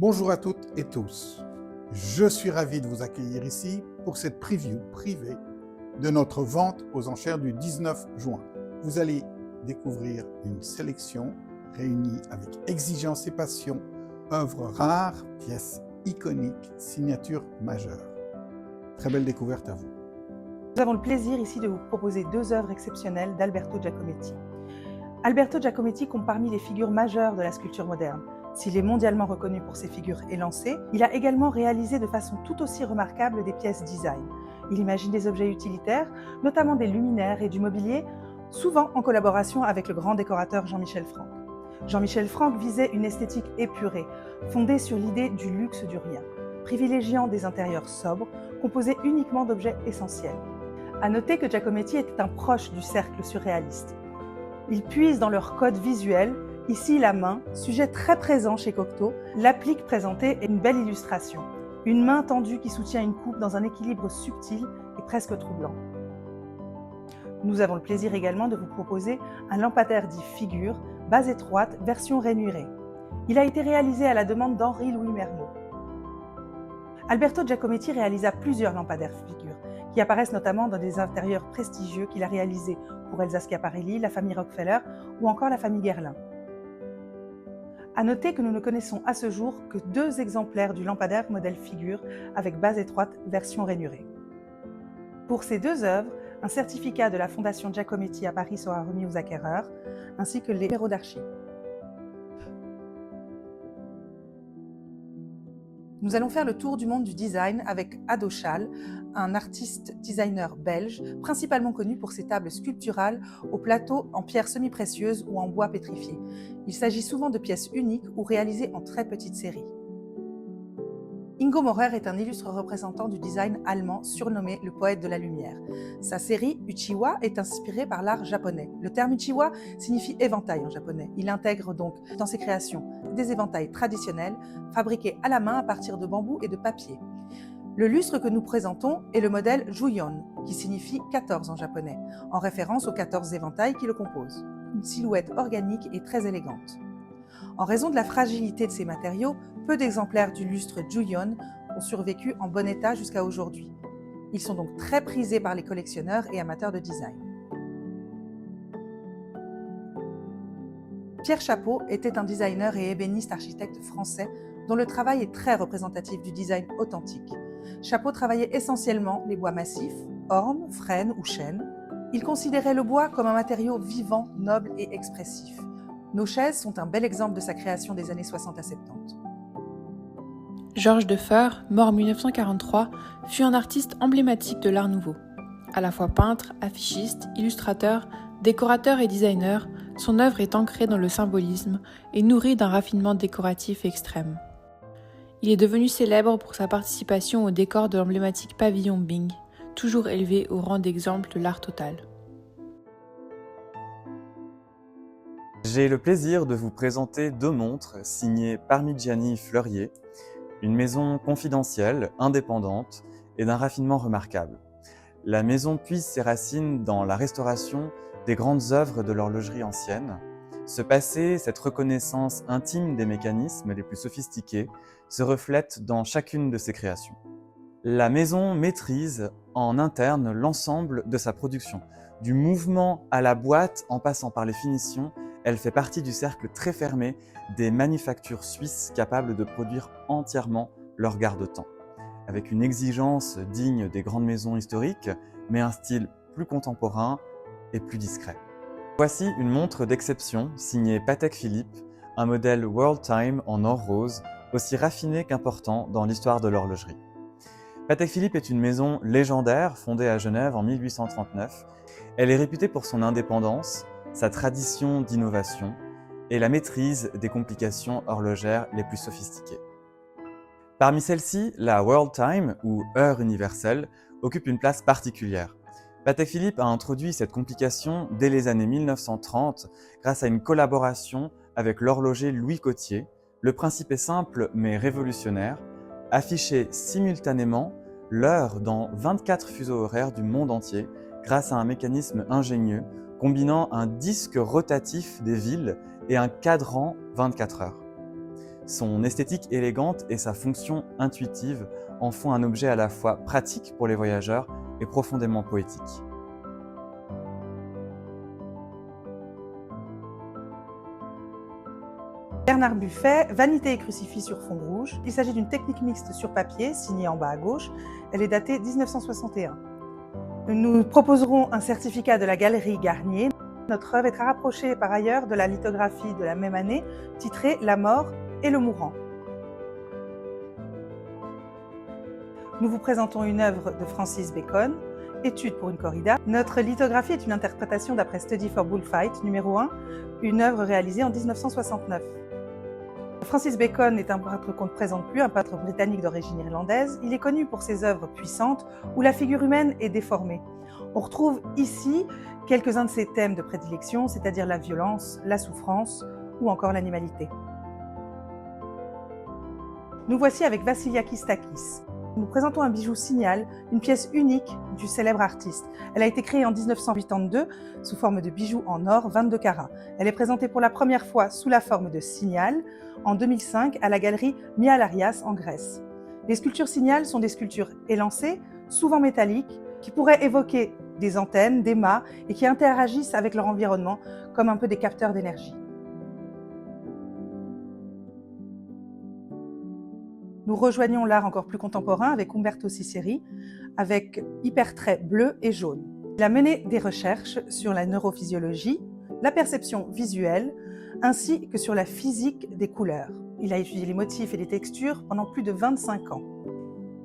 Bonjour à toutes et tous. Je suis ravi de vous accueillir ici pour cette preview privée de notre vente aux enchères du 19 juin. Vous allez découvrir une sélection réunie avec exigence et passion, œuvres rares, pièces iconiques, signatures majeures. Très belle découverte à vous. Nous avons le plaisir ici de vous proposer deux œuvres exceptionnelles d'Alberto Giacometti. Alberto Giacometti compte parmi les figures majeures de la sculpture moderne. S'il est mondialement reconnu pour ses figures élancées, il a également réalisé de façon tout aussi remarquable des pièces design. Il imagine des objets utilitaires, notamment des luminaires et du mobilier, souvent en collaboration avec le grand décorateur Jean-Michel Franck. Jean-Michel Franck visait une esthétique épurée, fondée sur l'idée du luxe du rien, privilégiant des intérieurs sobres, composés uniquement d'objets essentiels. À noter que Giacometti était un proche du cercle surréaliste. Il puise dans leur code visuel. Ici, la main, sujet très présent chez Cocteau, l'applique présentée est une belle illustration. Une main tendue qui soutient une coupe dans un équilibre subtil et presque troublant. Nous avons le plaisir également de vous proposer un lampadaire dit figure, base étroite, version rainurée. Il a été réalisé à la demande d'Henri-Louis Merlot. Alberto Giacometti réalisa plusieurs lampadaires figures, qui apparaissent notamment dans des intérieurs prestigieux qu'il a réalisés pour Elsa Schiaparelli, la famille Rockefeller ou encore la famille Guerlain. À noter que nous ne connaissons à ce jour que 2 exemplaires du lampadaire modèle figure avec base étroite version rainurée. Pour ces 2 œuvres, un certificat de la Fondation Giacometti à Paris sera remis aux acquéreurs, ainsi que les numéros d'archives. Nous allons faire le tour du monde du design avec Ado Schall, un artiste designer belge, principalement connu pour ses tables sculpturales au plateau en pierre semi-précieuse ou en bois pétrifié. Il s'agit souvent de pièces uniques ou réalisées en très petites séries. Ingo Maurer est un illustre représentant du design allemand surnommé le poète de la lumière. Sa série Uchiwa est inspirée par l'art japonais. Le terme Uchiwa signifie éventail en japonais. Il intègre donc dans ses créations des éventails traditionnels fabriqués à la main à partir de bambou et de papier. Le lustre que nous présentons est le modèle Juyon, qui signifie 14 en japonais, en référence aux 14 éventails qui le composent. Une silhouette organique et très élégante. En raison de la fragilité de ces matériaux, peu d'exemplaires du lustre Juyon ont survécu en bon état jusqu'à aujourd'hui. Ils sont donc très prisés par les collectionneurs et amateurs de design. Pierre Chapeau était un designer et ébéniste architecte français dont le travail est très représentatif du design authentique. Chapeau travaillait essentiellement les bois massifs, ormes, frênes ou chênes. Il considérait le bois comme un matériau vivant, noble et expressif. Nos chaises sont un bel exemple de sa création des années 60 à 70. Georges Defeur, mort en 1943, fut un artiste emblématique de l'Art nouveau. À la fois peintre, affichiste, illustrateur, décorateur et designer, son œuvre est ancrée dans le symbolisme et nourrie d'un raffinement décoratif extrême. Il est devenu célèbre pour sa participation au décor de l'emblématique pavillon Bing, toujours élevé au rang d'exemple de l'art total. J'ai le plaisir de vous présenter 2 montres signées Parmigiani Fleurier, une maison confidentielle, indépendante et d'un raffinement remarquable. La maison puise ses racines dans la restauration des grandes œuvres de l'horlogerie ancienne. Ce passé, cette reconnaissance intime des mécanismes les plus sophistiqués, se reflète dans chacune de ses créations. La maison maîtrise en interne l'ensemble de sa production. Du mouvement à la boîte en passant par les finitions, elle fait partie du cercle très fermé des manufactures suisses capables de produire entièrement leur garde-temps, avec une exigence digne des grandes maisons historiques, mais un style plus contemporain et plus discret. Voici une montre d'exception signée Patek Philippe, un modèle World Time en or rose, aussi raffiné qu'important dans l'histoire de l'horlogerie. Patek Philippe est une maison légendaire fondée à Genève en 1839. Elle est réputée pour son indépendance, sa tradition d'innovation et la maîtrise des complications horlogères les plus sophistiquées. Parmi celles-ci, la World Time, ou heure universelle, occupe une place particulière. Patek Philippe a introduit cette complication dès les années 1930 grâce à une collaboration avec l'horloger Louis Cottier. Le principe est simple mais révolutionnaire, afficher simultanément l'heure dans 24 fuseaux horaires du monde entier grâce à un mécanisme ingénieux combinant un disque rotatif des villes et un cadran 24 heures. Son esthétique élégante et sa fonction intuitive en font un objet à la fois pratique pour les voyageurs et profondément poétique. Bernard Buffet, Vanité et crucifix sur fond rouge. Il s'agit d'une technique mixte sur papier, signée en bas à gauche. Elle est datée 1961. Nous proposerons un certificat de la Galerie Garnier. Notre œuvre est très rapprochée par ailleurs de la lithographie de la même année, titrée La mort et le mourant. Nous vous présentons une œuvre de Francis Bacon, Étude pour une corrida. Notre lithographie est une interprétation d'après Study for Bullfight numéro 1, une œuvre réalisée en 1969. Francis Bacon est un peintre qu'on ne présente plus, un peintre britannique d'origine irlandaise. Il est connu pour ses œuvres puissantes où la figure humaine est déformée. On retrouve ici quelques-uns de ses thèmes de prédilection, c'est-à-dire la violence, la souffrance ou encore l'animalité. Nous voici avec Vassiliakis Takis. Nous présentons un bijou signal, une pièce unique du célèbre artiste. Elle a été créée en 1982 sous forme de bijou en or 22 carats. Elle est présentée pour la première fois sous la forme de signal en 2005 à la galerie Mialarias en Grèce. Les sculptures signal sont des sculptures élancées, souvent métalliques, qui pourraient évoquer des antennes, des mâts et qui interagissent avec leur environnement comme un peu des capteurs d'énergie. Nous rejoignons l'art encore plus contemporain avec Umberto Ciceri, avec hypertraits bleus et jaunes. Il a mené des recherches sur la neurophysiologie, la perception visuelle, ainsi que sur la physique des couleurs. Il a étudié les motifs et les textures pendant plus de 25 ans.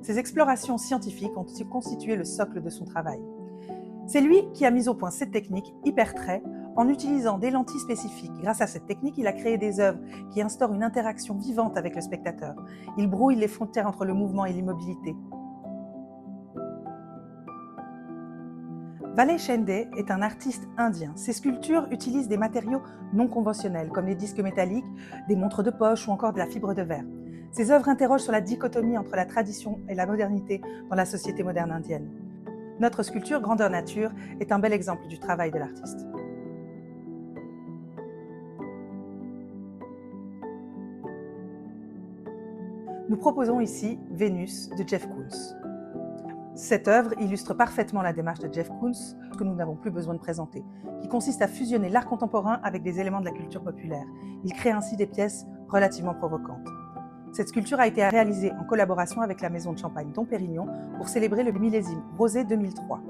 Ces explorations scientifiques ont constitué le socle de son travail. C'est lui qui a mis au point cette technique hypertrait en utilisant des lentilles spécifiques. Grâce à cette technique, il a créé des œuvres qui instaurent une interaction vivante avec le spectateur. Il brouille les frontières entre le mouvement et l'immobilité. Valey Shende est un artiste indien. Ses sculptures utilisent des matériaux non conventionnels, comme les disques métalliques, des montres de poche ou encore de la fibre de verre. Ses œuvres interrogent sur la dichotomie entre la tradition et la modernité dans la société moderne indienne. Notre sculpture Grandeur Nature est un bel exemple du travail de l'artiste. Nous proposons ici Vénus de Jeff Koons. Cette œuvre illustre parfaitement la démarche de Jeff Koons, que nous n'avons plus besoin de présenter, qui consiste à fusionner l'art contemporain avec des éléments de la culture populaire. Il crée ainsi des pièces relativement provocantes. Cette sculpture a été réalisée en collaboration avec la maison de champagne Dom Pérignon pour célébrer le millésime Rosé 2003.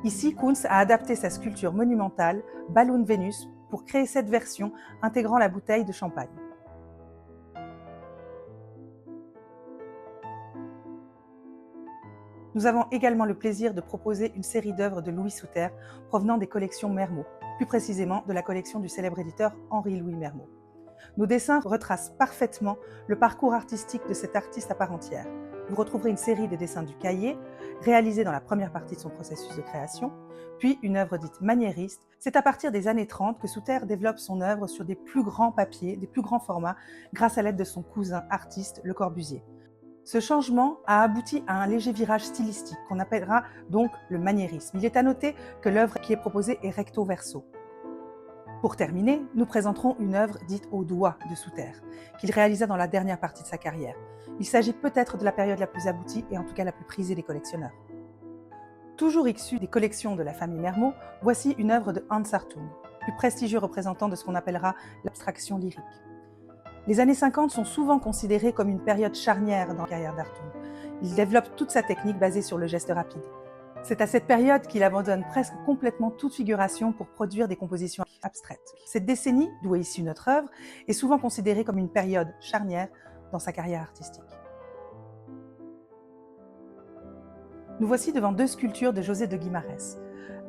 Ici, Koons a adapté sa sculpture monumentale, Balloon Vénus, pour créer cette version intégrant la bouteille de champagne. Nous avons également le plaisir de proposer une série d'œuvres de Louis Souter provenant des collections Mermot, plus précisément de la collection du célèbre éditeur Henri-Louis Mermot. Nos dessins retracent parfaitement le parcours artistique de cet artiste à part entière. Vous retrouverez une série de dessins du cahier, réalisés dans la première partie de son processus de création, puis une œuvre dite maniériste. C'est à partir des années 30 que Souter développe son œuvre sur des plus grands papiers, des plus grands formats, grâce à l'aide de son cousin artiste, Le Corbusier. Ce changement a abouti à un léger virage stylistique qu'on appellera donc le maniérisme. Il est à noter que l'œuvre qui est proposée est recto verso. Pour terminer, nous présenterons une œuvre dite au doigt de Souter, qu'il réalisa dans la dernière partie de sa carrière. Il s'agit peut-être de la période la plus aboutie et en tout cas la plus prisée des collectionneurs. Toujours issue des collections de la famille Mermot, voici une œuvre de Hans Hartung, plus prestigieux représentant de ce qu'on appellera l'abstraction lyrique. Les années 50 sont souvent considérées comme une période charnière dans la carrière d'Hartung. Il développe toute sa technique basée sur le geste rapide. C'est à cette période qu'il abandonne presque complètement toute figuration pour produire des compositions abstraites. Cette décennie, d'où est issue notre œuvre, est souvent considérée comme une période charnière dans sa carrière artistique. Nous voici devant deux sculptures de José de Guimarães,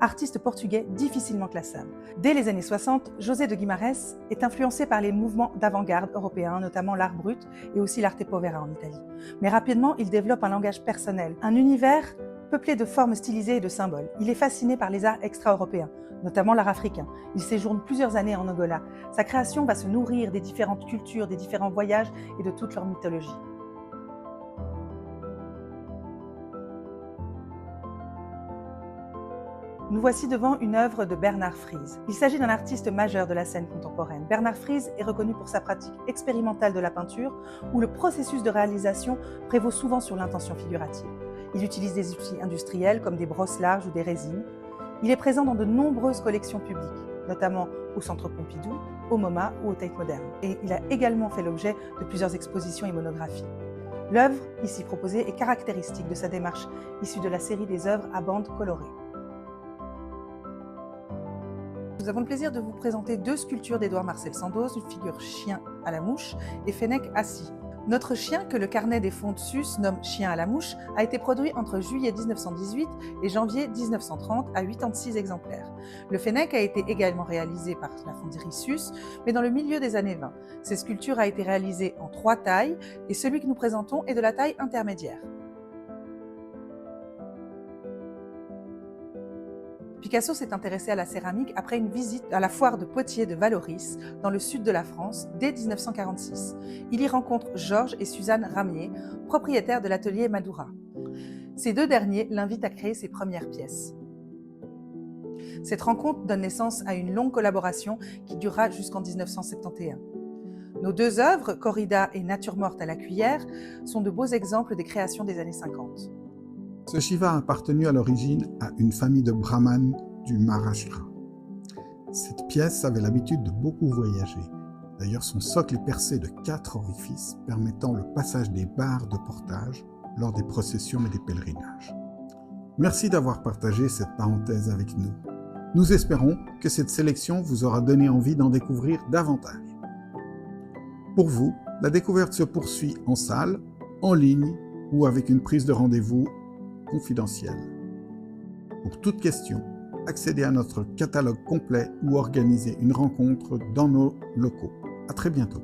artiste portugais difficilement classable. Dès les années 60, José de Guimarães est influencé par les mouvements d'avant-garde européens, notamment l'art brut et aussi l'arte povera en Italie. Mais rapidement, il développe un langage personnel, un univers peuplé de formes stylisées et de symboles. Il est fasciné par les arts extra-européens, notamment l'art africain. Il séjourne plusieurs années en Angola. Sa création va se nourrir des différentes cultures, des différents voyages et de toute leur mythologie. Nous voici devant une œuvre de Bernard Friese. Il s'agit d'un artiste majeur de la scène contemporaine. Bernard Friese est reconnu pour sa pratique expérimentale de la peinture, où le processus de réalisation prévaut souvent sur l'intention figurative. Il utilise des outils industriels comme des brosses larges ou des résines. Il est présent dans de nombreuses collections publiques, notamment au Centre Pompidou, au MoMA ou au Tate Modern. Et il a également fait l'objet de plusieurs expositions et monographies. L'œuvre ici proposée est caractéristique de sa démarche issue de la série des œuvres à bandes colorées. Nous avons le plaisir de vous présenter deux sculptures d'Édouard Marcel Sandoz, une figure chien à la mouche et Fennec assis. Notre chien, que le carnet des fonds de Sus nomme Chien à la mouche, a été produit entre juillet 1918 et janvier 1930 à 86 exemplaires. Le Fennec a été également réalisé par la fonderie Sus, mais dans le milieu des années 20. Cette sculpture a été réalisée en 3 tailles et celui que nous présentons est de la taille intermédiaire. Picasso s'est intéressé à la céramique après une visite à la foire de Poitiers de Valoris, dans le sud de la France, dès 1946. Il y rencontre Georges et Suzanne Ramier, propriétaires de l'atelier Madura. Ces deux derniers l'invitent à créer ses premières pièces. Cette rencontre donne naissance à une longue collaboration qui durera jusqu'en 1971. Nos deux œuvres, Corrida et Nature morte à la cuillère, sont de beaux exemples des créations des années 50. Ce Shiva a appartenu à l'origine à une famille de brahmanes du Maharashtra. Cette pièce avait l'habitude de beaucoup voyager. D'ailleurs, son socle est percé de 4 orifices permettant le passage des barres de portage lors des processions et des pèlerinages. Merci d'avoir partagé cette parenthèse avec nous. Nous espérons que cette sélection vous aura donné envie d'en découvrir davantage. Pour vous, la découverte se poursuit en salle, en ligne ou avec une prise de rendez-vous confidentielle. Pour toute question, accédez à notre catalogue complet ou organisez une rencontre dans nos locaux. À très bientôt.